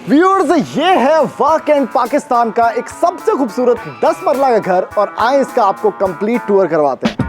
Viewers, ये है वाकएंड पाकिस्तान का एक सबसे खूबसूरत 10 मरला का घर और आए इसका आपको कंप्लीट टूर करवाते हैं।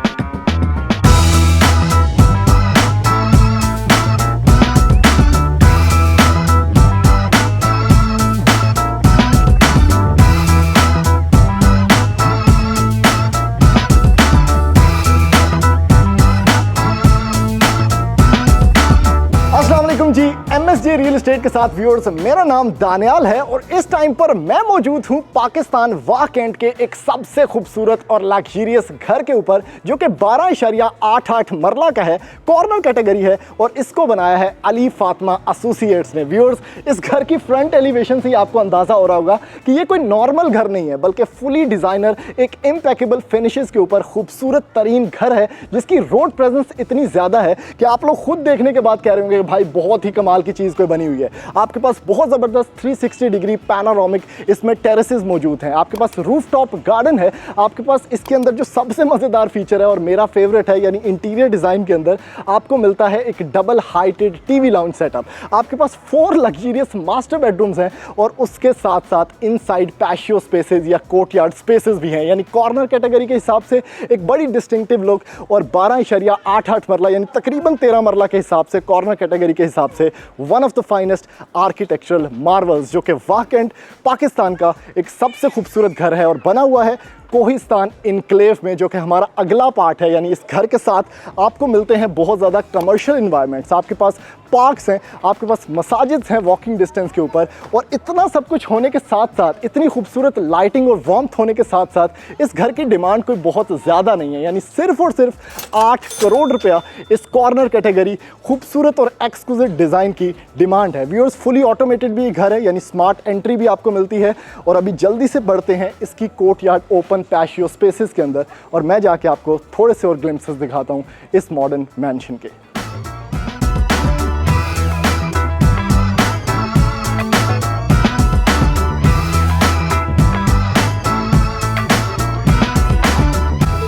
जी MSJ रियल एस्टेट के साथ व्यूअर्स, मेरा नाम दानियाल है और इस टाइम पर मैं मौजूद हूं पाकिस्तान वाकएंड के एक सबसे खूबसूरत और लग्जरियस घर के ऊपर जो कि 12.88 मरला का है, कॉर्नर कैटेगरी है और इसको बनाया है अली फातिमा एसोसिएट्स ने। व्यूअर्स, इस घर की फ्रंट एलिवेशन से ही आपको अंदाजा हो रहा होगा कि ये कोई नॉर्मल घर नहीं है बल्कि फुली डिजाइनर एक इम्पेकेबल फिनिशेस के ऊपर खूबसूरत तरीन घर है जिसकी रोड प्रेजेंस इतनी ज्यादा है कि आप लोग खुद देखने के बाद कह रहे होंगे भाई बहुत ही कमाल की चीज कोई बनी हुई है। आपके पास बहुत जबरदस्त 360 डिग्री पैनोरामिक इसमें टेरेसेस मौजूद हैं, आपके पास रूफटॉप गार्डन है, आपके पास इसके अंदर जो सबसे मजेदार फीचर है और मेरा फेवरेट है यानी इंटीरियर डिजाइन के अंदर आपको मिलता है एक double heighted TV lounge setup. आपके पास 4 लग्जरियस मास्टर बेडरूम्स हैं और उसके साथ साथ इनसाइड पैशियो स्पेसेस या कोर्टयार्ड स्पेसेस भी हैं, यानी कॉर्नर कैटेगरी के हिसाब से एक बड़ी डिस्टिंक्टिव लुक और 12.88 मरला यानी तकरीबन 13 मरला के हिसाब से कॉर्नर कैटेगरी के हिसाब से one of the finest architectural Marvels जो कि वाकएंड पाकिस्तान का एक सबसे खूबसूरत घर है और बना हुआ है कोहिस्तान इनक्लेव में, जो कि हमारा अगला पार्ट है। यानी इस घर के साथ आपको मिलते हैं बहुत ज़्यादा कमर्शियल इन्वायरमेंट्स, आपके पास पार्क्स हैं, आपके पास मसाजिद्स हैं वॉकिंग डिस्टेंस के ऊपर और इतना सब कुछ होने के साथ साथ इतनी खूबसूरत लाइटिंग और वार्मथ होने के साथ साथ इस घर की डिमांड कोई बहुत ज़्यादा नहीं है। यानी सिर्फ और सिर्फ 8 करोड़ रुपया इस कॉर्नर कैटेगरी खूबसूरत और एक्सक्लूसिव डिज़ाइन की डिमांड है। व्यूअर्स, फुली ऑटोमेटेड भी घर है यानी स्मार्ट एंट्री भी आपको मिलती है और अभी जल्दी से बढ़ते हैं इसकी कोर्टयार्ड ओपन पैशियो स्पेसेस के अंदर और मैं जाके आपको थोड़े से और ग्लिम्पसेस दिखाता हूं इस मॉडर्न मैंशन के।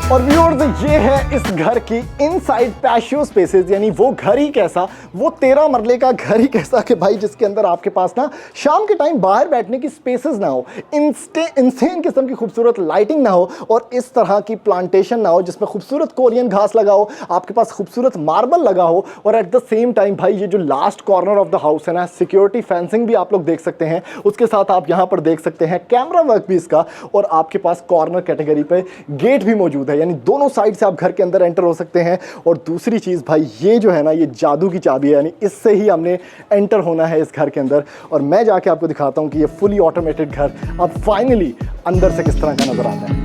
और व्यूअर्स, ये है इस घर की इनसाइड पैशियो स्पेसेस, यानी वो घर ही कैसा, वो 13 मरले का घर ही कैसा कि भाई जिसके अंदर आपके पास ना शाम के टाइम बाहर बैठने की स्पेसेस ना हो, इंसेन किस्म की खूबसूरत लाइटिंग ना हो और इस तरह की प्लांटेशन ना हो जिसमें खूबसूरत कोरियन घास लगा हो, आपके पास खूबसूरत मार्बल लगा हो और एट द सेम टाइम भाई ये जो last corner of the house है ना, सिक्योरिटी फेंसिंग भी आप लोग देख सकते हैं, उसके साथ आप यहाँ पर देख सकते हैं कैमरा वर्क भी इसका और आपके पास कॉर्नर कैटेगरी पे गेट भी मौजूद है, यानी दोनों साइड से आप घर के अंदर एंटर हो सकते हैं। और दूसरी चीज भाई ये जो है ना, ये जादू की चाबी है, यानी इससे ही हमने एंटर होना है इस घर के अंदर और मैं जाके आपको दिखाता हूं कि ये फुली ऑटोमेटेड घर अब फाइनली अंदर से किस तरह का नजर आता है।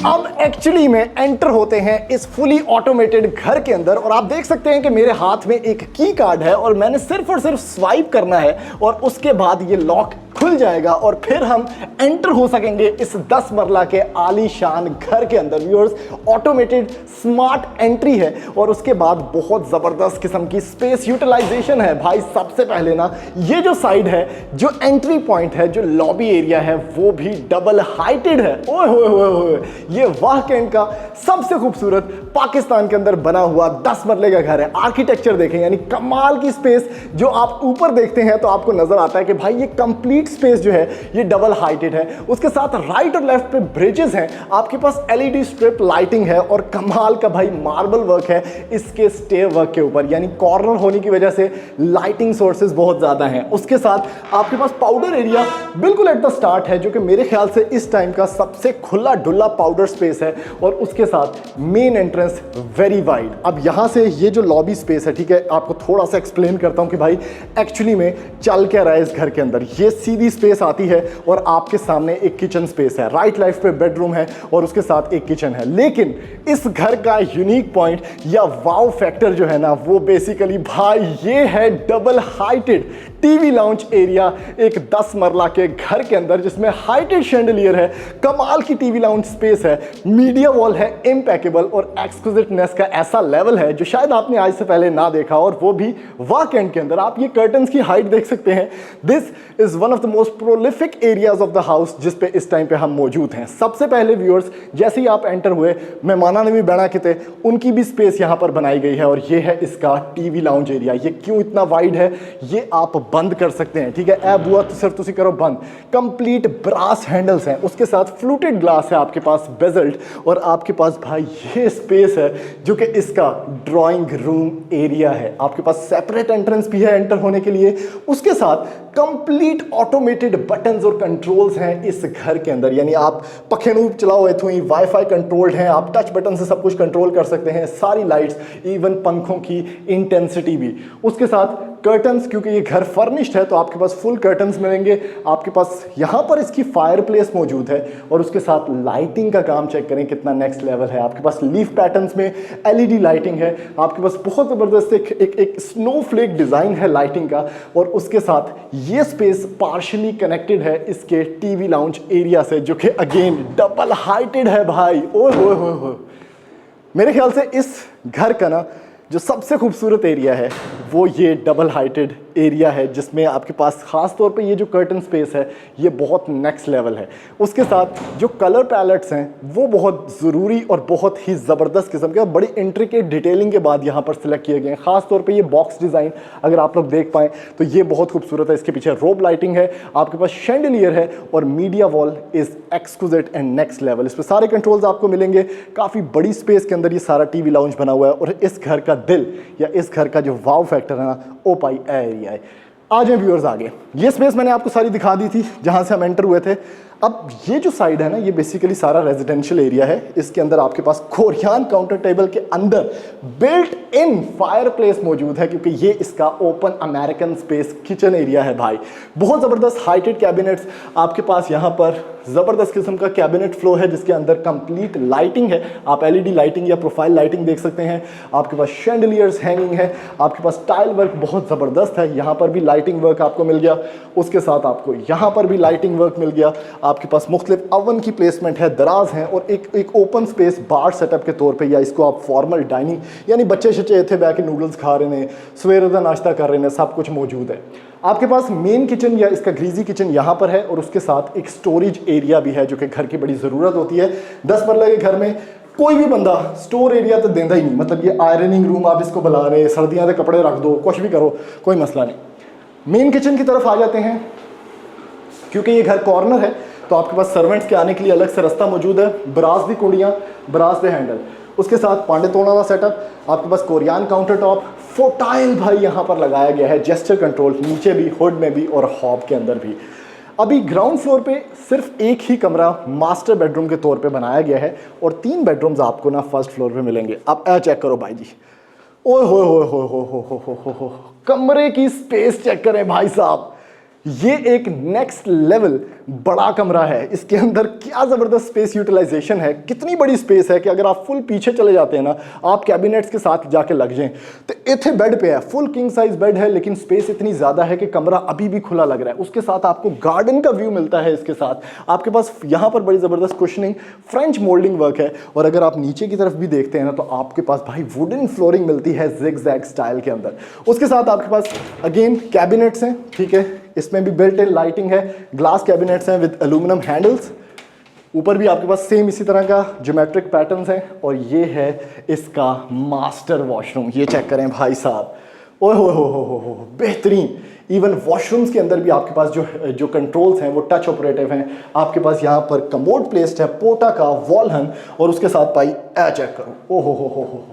अब एक्चुअली में एंटर होते हैं इस फुली ऑटोमेटेड घर के अंदर और आप देख सकते हैं कि मेरे हाथ में एक की कार्ड है और मैंने सिर्फ और सिर्फ स्वाइप करना है और उसके बाद ये लॉक खुल जाएगा और फिर हम एंटर हो सकेंगे इस 10 मरला के आलीशान घर के अंदर। व्यूअर्स, ऑटोमेटेड स्मार्ट एंट्री है और उसके बाद बहुत ज़बरदस्त किस्म की स्पेस यूटिलाइजेशन है। भाई सबसे पहले ना ये जो साइड है, जो एंट्री पॉइंट है, जो लॉबी एरिया है, वो भी डबल हाइटेड है। ओए होए होए होए, ये वाकएंड का सबसे खूबसूरत पाकिस्तान के अंदर बना हुआ 10 मरले का घर है। आर्किटेक्चर देखें, यानी कमाल की स्पेस। जो आप ऊपर देखते हैं तो आपको नजर आता है कि भाई ये कंप्लीट स्पेस जो है ये डबल हाइटेड है। उसके साथ राइट और लेफ्ट पे ब्रिजेस हैं, आपके पास एलईडी स्ट्रिप लाइटिंग है और कमाल का भाई मार्बल वर्क है इसके स्टेयर वर्क के ऊपर, यानी कॉर्नर होने की वजह से लाइटिंग सोर्सेज बहुत ज्यादा हैं। उसके साथ आपके पास पाउडर एरिया बिल्कुल एट द स्टार्ट है जो कि मेरे ख्याल से इस टाइम का सबसे खुला डुल्ला पाउडर स्पेस है और उसके साथ मेन एंट्रेंस वेरी वाइड। अब यहां से ये जो लॉबी स्पेस है, ठीक है, आपको थोड़ा सा एक्सप्लेन करता हूं कि भाई एक्चुअली में चल क्या रहा है इस घर के अंदर। ये सीधी स्पेस आती है और आपके सामने एक किचन स्पेस है, राइट लेफ्ट पे बेडरूम है और उसके साथ एक किचन है। लेकिन इस घर का यूनिक पॉइंट या वाव फैक्टर जो है ना, वो बेसिकली भाई ये है double heighted TV lounge area एक 10 मरला के घर के अंदर, जिसमें हाइटेड शैंडलियर है, कमाल की टीवी लाउंज स्पेस है, मीडिया वॉल है इम्पेकेबल, और एक्सक्लूसिवनेस का ऐसा लेवल है जो शायद आपने आज से पहले ना देखा, और वो भी वाक एंड के अंदर। आप ये कर्टन्स की हाइट देख सकते हैं। This is one of the most prolific areas of the house जिस पे इस टाइम पे हम मौजूद हैं। सबसे पहले व्यूअर्स, जैसे ही आप एंटर हुए, मेहमाना ने भी बैठा के थे, उनकी भी स्पेस यहाँ पर बनाई गई है, और ये है इसका टीवी लाउंज एरिया। ये क्यों इतना वाइड है ये आप बंद कर सकते हैं, ठीक है। ए बुआ तो सिर्फ तुसी करो बंद। कंप्लीट ब्रास हैंडल्स हैं, उसके साथ फ्लूटेड ग्लास है आपके पास, बेजल्ट, और आपके पास भाई ये स्पेस है जो कि इसका ड्राइंग रूम एरिया है। आपके पास सेपरेट एंट्रेंस भी है एंटर होने के लिए, उसके साथ कंप्लीट ऑटोमेटेड बटन्स और कंट्रोल्स हैं इस घर के अंदर। यानी आप पखेनूब चलाओ इथों ही, वाईफाई कंट्रोल्ड हैं, आप टच बटन से सब कुछ कंट्रोल कर सकते हैं, सारी लाइट्स, इवन पंखों की इंटेंसिटी भी। उसके साथ कर्टन्स, क्योंकि ये घर फर्निश्ड है तो आपके पास फुल कर्टन्स मिलेंगे। आपके पास यहाँ पर इसकी फायर प्लेस मौजूद है, और उसके साथ लाइटिंग का काम चेक करें कितना नेक्स्ट लेवल है। आपके पास लीफ पैटर्न्स में एलईडी लाइटिंग है, आपके पास बहुत ज़बरदस्त एक स्नोफ्लेक डिज़ाइन है लाइटिंग का, और उसके साथ ये स्पेस पार्शली कनेक्टेड है इसके टीवी लाउंज एरिया से, जो कि अगेन डबल हाइटेड है भाई। ओए होए होए होए, मेरे ख्याल से इस घर का ना जो सबसे खूबसूरत एरिया है वो ये डबल हाइटेड एरिया है, जिसमें आपके पास ख़ास तौर पे ये जो कर्टन स्पेस है ये बहुत नेक्स्ट लेवल है। उसके साथ जो कलर पैलेट्स हैं वो बहुत ज़रूरी और बहुत ही ज़बरदस्त किस्म के और बड़ी इंट्रिकेट डिटेलिंग के बाद यहाँ पर सिलेक्ट किए गए हैं। ख़ास तौर पे ये बॉक्स डिज़ाइन अगर आप लोग देख पाएँ तो ये बहुत खूबसूरत है। इसके पीछे रोब लाइटिंग है, आपके पास शैंडलियर है, और media wall is exclusive and next level. इस पर सारे कंट्रोल्स आपको मिलेंगे। काफ़ी बड़ी स्पेस के अंदर ये सारा टीवी लाउंज बना हुआ है, और इस घर का दिल या इस घर का जो वाव फैक्टर है ना, ओपाई एरिया है। आ जाए व्यूअर्स आगे। ये स्पेस मैंने आपको सारी दिखा दी थी जहां से हम एंटर हुए थे। अब ये जो साइड है ना, ये बेसिकली सारा रेजिडेंशियल एरिया है। इसके अंदर आपके पास कोरियन काउंटर टेबल के अंदर बिल्ट इन फायर प्लेस मौजूद है, क्योंकि ये इसका open American space kitchen area है भाई। बहुत ज़बरदस्त हाइटेड कैबिनेट्स आपके पास यहाँ पर, ज़बरदस्त किस्म का कैबिनेट फ्लो है जिसके अंदर कंप्लीट लाइटिंग है। आप एलईडी लाइटिंग या प्रोफाइल लाइटिंग देख सकते हैं। आपके पास शैंडलियर्स हैंगिंग है, आपके पास टाइल वर्क बहुत ज़बरदस्त है, यहाँ पर भी लाइटिंग वर्क आपको मिल गया। उसके साथ आपको यहाँ पर भी लाइटिंग वर्क मिल गया। आपके पास मुख्तलिफ अवन की प्लेसमेंट है, दराज हैं, और एक ओपन स्पेस बार सेटअप के तौर पे, या इसको आप फॉर्मल डाइनिंग, यानी बच्चे शच्चे थे बैठ के नूडल्स खा रहे हैं, सवेरे का नाश्ता कर रहे हैं, सब कुछ मौजूद है। आपके पास मेन किचन या इसका ग्रीजी किचन यहाँ पर है, और उसके साथ एक स्टोरेज एरिया भी है जो कि घर की बड़ी ज़रूरत होती है। 10 मरला के घर में कोई भी बंदा स्टोर एरिया तो देता ही नहीं। मतलब ये आयरनिंग रूम आप इसको बुला रहे, सर्दियों के कपड़े रख दो, कुछ भी करो, कोई मसला नहीं। मेन किचन की तरफ आ जाते हैं। क्योंकि ये घर कॉर्नर है तो आपके पास सर्वेंट्स के आने के लिए अलग से रास्ता मौजूद है। ब्रास दी कुड़ियाँ, ब्रास दे हैंडल, उसके साथ पांडे तोड़ा वाला सेटअप। आपके पास कोरियन काउंटर टॉप, फोटाइल भाई यहाँ पर लगाया गया है, जेस्चर कंट्रोल नीचे भी, हुड में भी और हॉब के अंदर भी। अभी ग्राउंड फ्लोर पे सिर्फ एक ही कमरा मास्टर बेडरूम के तौर पे बनाया गया है, और 3 बेडरूम्स आपको ना फर्स्ट फ्लोर पे मिलेंगे। अब चेक करो भाई जी, ओए हो हो, कमरे की स्पेस चेक करें भाई साहब। ये एक नेक्स्ट लेवल बड़ा कमरा है। इसके अंदर क्या ज़बरदस्त स्पेस यूटिलाइजेशन है। कितनी बड़ी स्पेस है कि अगर आप फुल पीछे चले जाते हैं ना, आप कैबिनेट्स के साथ जाके लग जाएं, तो इथे बेड पे है, फुल किंग साइज बेड है, लेकिन स्पेस इतनी ज़्यादा है कि कमरा अभी भी खुला लग रहा है। उसके साथ आपको गार्डन का व्यू मिलता है। इसके साथ आपके पास यहाँ पर बड़ी ज़बरदस्त कुशनिंग, फ्रेंच मोल्डिंग वर्क है, और अगर आप नीचे की तरफ भी देखते हैं ना तो आपके पास भाई वुडन फ्लोरिंग मिलती है जिग-जैग स्टाइल के अंदर। उसके साथ आपके पास अगेन कैबिनेट्स हैं, ठीक है, इसमें भी बिल्ट इन लाइटिंग है, ग्लास कैबिनेट्स हैं विद एल्यूमिनियम हैंडल्स। ऊपर भी आपके पास सेम इसी तरह का ज्योमेट्रिक पैटर्न्स हैं, और ये है इसका मास्टर वॉशरूम। ये चेक करें भाई साहब, ओह हो बेहतरीन। इवन वॉशरूम्स के अंदर भी आपके पास जो कंट्रोल्स हैं वो टच ऑपरेटिव हैं। आपके पास यहाँ पर कमोड प्लेस्ड है, पोटा का वॉल हंग, और उसके साथ भाई चेक करो, ओह हो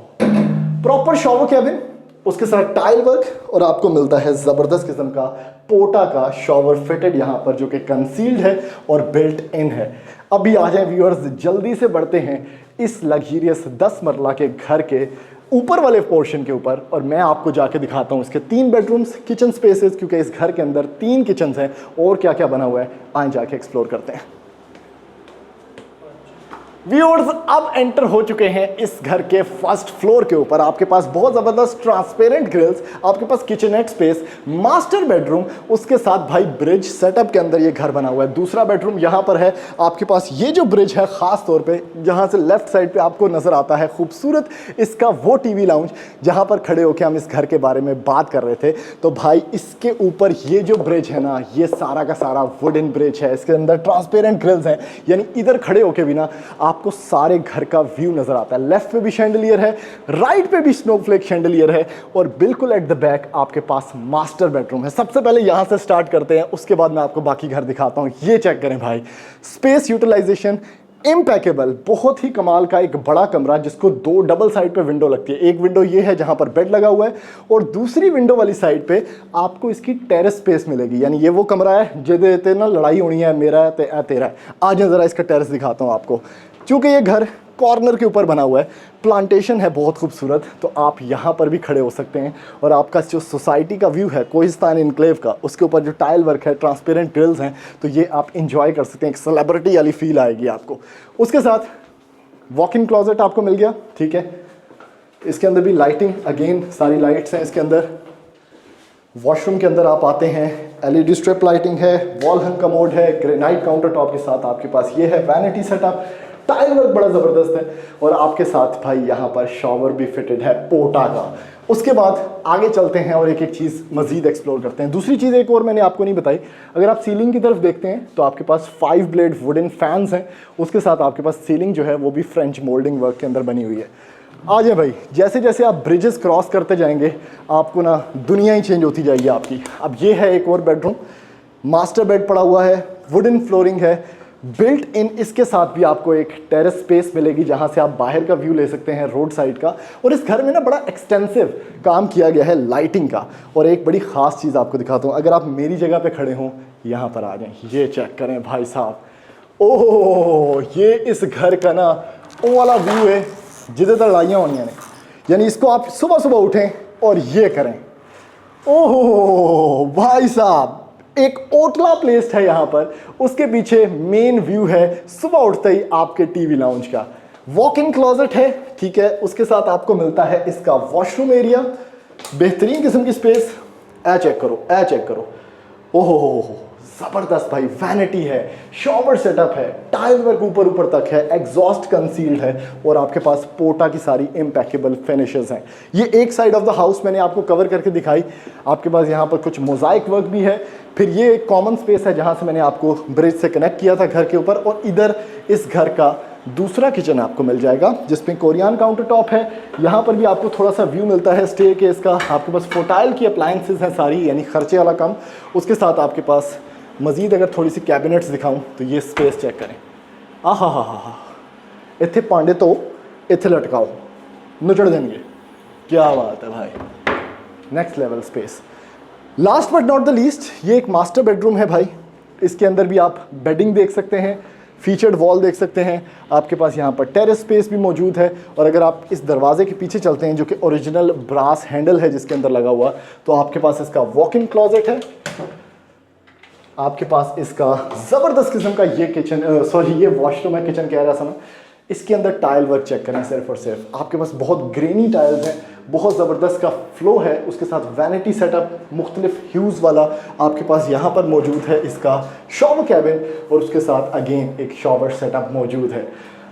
प्रॉपर शॉवर कैबिन, उसके साथ टाइल वर्क, और आपको मिलता है ज़बरदस्त किस्म का पोटा का शॉवर फिटेड यहाँ पर, जो कि कंसील्ड है और बिल्ट इन है। अभी आ जाए व्यूअर्स, जल्दी से बढ़ते हैं इस लग्जरियस 10 मरला के घर के ऊपर वाले पोर्शन के ऊपर, और मैं आपको जाके दिखाता हूँ इसके 3 बेडरूम्स, किचन स्पेसेस, क्योंकि इस घर के अंदर 3 किचन हैं और क्या क्या बना हुआ है। आए जाके एक्सप्लोर करते हैं। व्यूअर्स अब एंटर हो चुके हैं इस घर के फर्स्ट फ्लोर के ऊपर। आपके पास बहुत जबरदस्त ट्रांसपेरेंट ग्रिल्स, आपके पास किचननेट स्पेस, मास्टर बेडरूम, उसके साथ भाई ब्रिज सेटअप के अंदर ये घर बना हुआ है। दूसरा बेडरूम यहाँ पर है। आपके पास ये जो ब्रिज है खास तौर पे जहाँ से लेफ्ट साइड पे आपको नजर आता है खूबसूरत इसका वो टीवी लाउंज जहाँ पर खड़े होकर हम इस घर के बारे में बात कर रहे थे। तो भाई इसके ऊपर ये जो ब्रिज है ना, ये सारा का सारा वुडन ब्रिज है। इसके अंदर ट्रांसपेरेंट ग्रिल्स हैं, यानी इधर खड़े होके भी ना आपको सारे घर का व्यू नजर आता है। लेफ्ट पे भी शैंडलियर है, राइट पे भी स्नोफ्लेक शैंडलियर है और बिल्कुल एट द बैक आपके पास मास्टर बेडरूम है। सबसे पहले यहां से स्टार्ट करते हैं, उसके बाद मैं आपको बाकी घर दिखाता हूं। ये चेक करें भाई, स्पेस यूटिलाइजेशन इम्पैकेबल, बहुत ही कमाल का एक बड़ा कमरा जिसको दो डबल साइड पे विंडो लगती है। एक विंडो ये है जहां पर बेड लगा हुआ है और दूसरी विंडो वाली साइड पे आपको इसकी टेरेस स्पेस मिलेगी। यानी ये वो कमरा है जिदे ना लड़ाई होनी है, मेरा है तेरा है। आज जरा इसका टेरेस दिखाता हूं आपको। चूंकि ये घर कॉर्नर के ऊपर बना हुआ है, प्लांटेशन है बहुत खूबसूरत, तो आप यहाँ पर भी खड़े हो सकते हैं और आपका जो सोसाइटी का व्यू है कोहिस्तान इनक्लेव का, उसके ऊपर जो टाइल वर्क है, ट्रांसपेरेंट ग्रिल्स हैं, तो ये आप इंजॉय कर सकते हैं। एक सेलिब्रिटी वाली फील आएगी आपको। उसके साथ वॉक इन क्लोजेट आपको मिल गया, ठीक है। इसके अंदर भी लाइटिंग, अगेन सारी लाइट्स हैं इसके अंदर। वॉशरूम के अंदर आप आते हैं, एलईडी स्ट्रिप लाइटिंग है, वॉल हंग कमोड है, ग्रेनाइट काउंटर टॉप के साथ आपके पास ये है, वैनिटी सेटअप, टाइल वर्क बड़ा ज़बरदस्त है और आपके साथ भाई यहाँ पर शॉवर भी फिटेड है पोटा का। उसके बाद आगे चलते हैं और एक एक चीज़ मज़ीद एक्सप्लोर करते हैं। दूसरी चीज़ एक और मैंने आपको नहीं बताई, अगर आप सीलिंग की तरफ देखते हैं तो आपके पास 5 ब्लेड वुडन फैंस हैं। उसके साथ आपके पास सीलिंग जो है वो भी फ्रेंच मोल्डिंग वर्क के अंदर बनी हुई है। आ जाए भाई, जैसे जैसे आप ब्रिजेस क्रॉस करते जाएंगे आपको ना दुनिया ही चेंज होती जाएगी आपकी। अब ये है एक और बेडरूम, मास्टर बेड पड़ा हुआ है, वुडन फ्लोरिंग है, बिल्ट इन इसके साथ भी आपको एक टेरेस स्पेस मिलेगी जहां से आप बाहर का व्यू ले सकते हैं रोड साइड का। और इस घर में ना बड़ा एक्सटेंसिव काम किया गया है लाइटिंग का। और एक बड़ी ख़ास चीज़ आपको दिखाता हूँ, अगर आप मेरी जगह पे खड़े हों, यहाँ पर आ जाएं, ये चेक करें भाई साहब, ओह ये इस घर का ना वो वाला व्यू है जिधर तक लड़ाइयाँ होनी है। यानी इसको आप सुबह सुबह उठें और ये करें, ओह भाई साहब, एक ओटला प्लेस्ड है यहाँ पर, उसके पीछे मेन व्यू है सुबह उठते ही आपके टीवी लाउंज का। वॉक इन क्लोजेट है, ठीक है। उसके साथ आपको मिलता है इसका वॉशरूम एरिया, बेहतरीन किस्म की स्पेस। चेक करो, चेक करो, ओहो जबरदस्त भाई, वैनिटी है, शॉवर सेटअप है, टाइल वर्क ऊपर तक है, एग्जॉस्ट कंसील्ड है और आपके पास पोटा की सारी इम्पैकेबल फिनिशेस हैं। ये एक साइड ऑफ द हाउस मैंने आपको कवर करके दिखाई। आपके पास यहाँ पर कुछ मोजाइक वर्क भी है। फिर ये एक कॉमन स्पेस है जहाँ से मैंने आपको ब्रिज से कनेक्ट किया था घर के ऊपर। और इधर इस घर का दूसरा किचन आपको मिल जाएगा जिसमें कोरियन काउंटर टॉप है। यहाँ पर भी आपको थोड़ा सा व्यू मिलता है स्टे केस का। आपके पास फोटाइल की अप्लायंसेस हैं सारी, यानी खर्चे वाला कम। उसके साथ आपके पास मज़ीद अगर थोड़ी सी कैबिनेट्स दिखाऊं तो ये स्पेस चेक करें, हा, इतने पांडे तो इतने लटकाओ नुचड़ देंगे, क्या बात है भाई, next level space. Last but not the least, ये एक मास्टर बेडरूम है भाई। इसके अंदर भी आप बेडिंग देख सकते हैं, फीचर्ड वॉल देख सकते हैं। आपके पास यहाँ पर टेरेस स्पेस भी मौजूद है। और अगर आप इस दरवाजे के पीछे चलते हैं जो कि ओरिजिनल ब्रास हैंडल है जिसके अंदर लगा हुआ, तो आपके पास इसका वॉक इन क्लोजेट है। आपके पास इसका ज़बरदस्त किस्म का ये किचन, सॉरी ये वॉशरूम है, किचन कह रहा था मैं। इसके अंदर टाइल वर्क चेक करें, सिर्फ और सिर्फ आपके पास बहुत ग्रेनी टाइल्स हैं, बहुत ज़बरदस्त का फ्लो है। उसके साथ वैनिटी सेटअप मुख्तलिफ ह्यूज़ वाला आपके पास यहाँ पर मौजूद है। इसका शॉवर कैबिन और उसके साथ अगेन एक शॉवर सेटअप मौजूद है।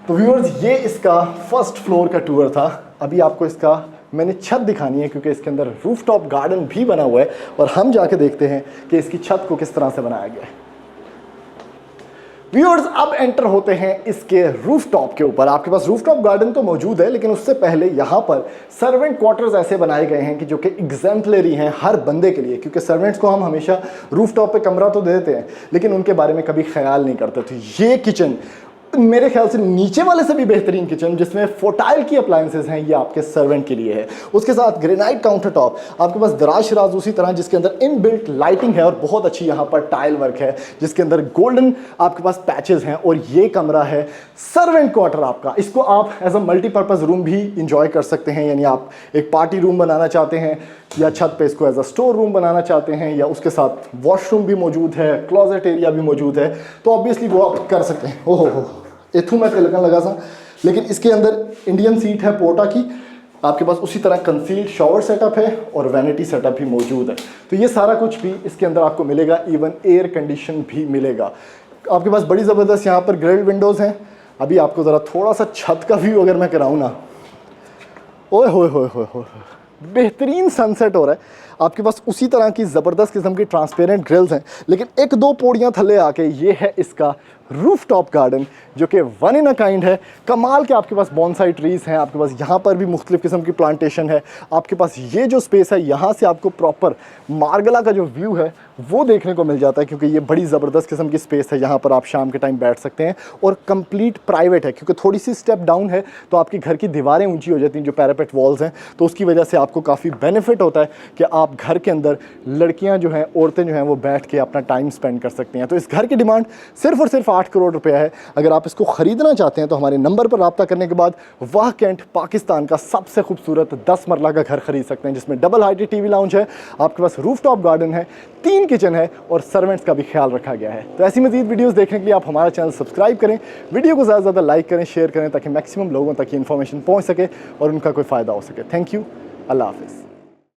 तो व्यूअर्स, ये इसका फर्स्ट फ्लोर का टूर था। अभी आपको इसका मैंने छत दिखानी है क्योंकि इसके अंदर रूफटॉप गार्डन भी बना हुआ है और हम जाके देखते हैं कि इसकी छत को किस तरह से बनाया गया है। व्यूअर्स, अब एंटर होते हैं इसके रूफटॉप के ऊपर। आपके पास रूफटॉप गार्डन तो मौजूद है, लेकिन उससे पहले यहाँ पर सर्वेंट क्वार्टर्स ऐसे बनाए गए हैं कि जो कि एग्जाम्पलरी हैं हर बंदे के लिए। क्योंकि सर्वेंट्स को हम हमेशा रूफटॉप पे कमरा तो दे देते हैं लेकिन उनके बारे में कभी ख्याल नहीं करते थे। ये किचन मेरे ख्याल से नीचे वाले से भी बेहतरीन किचन जिसमें फोटाइल की अप्लायंसेस हैं, ये आपके सर्वेंट के लिए है। उसके साथ ग्रेनाइट काउंटर टॉप, आपके पास दराज शराज उसी तरह जिसके अंदर इनबिल्ट लाइटिंग है और बहुत अच्छी यहाँ पर टाइल वर्क है जिसके अंदर गोल्डन आपके पास पैचेस हैं। और ये कमरा है सर्वेंट क्वार्टर आपका। इसको आप एज अ मल्टीपर्पज़ रूम भी इंजॉय कर सकते हैं, यानी आप एक पार्टी रूम बनाना चाहते हैं या छत पे इसको एज अ स्टोर रूम बनाना चाहते हैं या उसके साथ वॉशरूम भी मौजूद है, क्लोजेट एरिया भी मौजूद है, तो ऑब्वियसली वो आप कर सकते हैं। ओहो, इथू मैं तिलकन लगा सा, लेकिन इसके अंदर इंडियन सीट है पोर्टा की। आपके पास उसी तरह कंसील्ड शॉवर सेटअप है और वैनिटी सेटअप भी मौजूद है। तो ये सारा कुछ भी इसके अंदर आपको मिलेगा, इवन एयर कंडीशन भी मिलेगा। आपके पास बड़ी ज़बरदस्त यहाँ पर ग्रिल्ड विंडोज़ हैं। अभी आपको ज़रा थोड़ा सा छत का व्यू अगर मैं कराऊँ ना, ओए होए होए होए होए, बेहतरीन सनसेट हो रहा है। आपके पास उसी तरह की ज़बरदस्त किस्म की ट्रांसपेरेंट ग्रिल्स हैं, लेकिन एक दो पौड़ियाँ थल्ले आके ये है इसका रूफ टॉप गार्डन, जो कि वन इन अ काइंड है। कमाल के आपके पास बॉन्साई ट्रीज़ हैं, आपके पास यहाँ पर भी मुख्तलिफ़ किस्म की प्लांटेशन है। आपके पास ये जो स्पेस है, यहाँ से आपको प्रॉपर मार्गला का जो व्यू है वो देखने को मिल जाता है, क्योंकि ये बड़ी ज़बरदस्त किस्म की स्पेस है। यहाँ पर आप शाम के टाइम बैठ सकते हैं और कंप्लीट प्राइवेट है, क्योंकि थोड़ी सी स्टेप डाउन है तो आपकी घर की दीवारें ऊंची हो जाती हैं, जो पैरापेट वॉल्स हैं, तो उसकी वजह से आपको काफ़ी बेनिफिट होता है कि आप घर के अंदर लड़कियां जो हैं, औरतें जो हैं, वो बैठ के अपना टाइम स्पेंड कर सकती हैं। तो इस घर की डिमांड सिर्फ और सिर्फ 8 करोड़ रुपया है। अगर आप इसको ख़रीदना चाहते हैं तो हमारे नंबर पर रब्ता करने के बाद वाह कैंट पाकिस्तान का सबसे खूबसूरत 10 मरला का घर खरीद सकते हैं, जिसमें डबल हाइटेड टीवी लाउंज है, आपके पास रूफ टॉप गार्डन है, 3 किचन है और सर्वेंट्स का भी ख्याल रखा गया है। तो ऐसी मज़ीद वीडियोस देखने के लिए आप हमारा चैनल सब्सक्राइब करें, वीडियो को ज़्यादा से ज़्यादा लाइक करें, शेयर करें, ताकि मैक्सिमम लोगों तक ये इन्फॉर्मेशन पहुँच सके और उनका कोई फ़ायदा हो सके। थैंक यू, अल्लाह हाफ़िज़।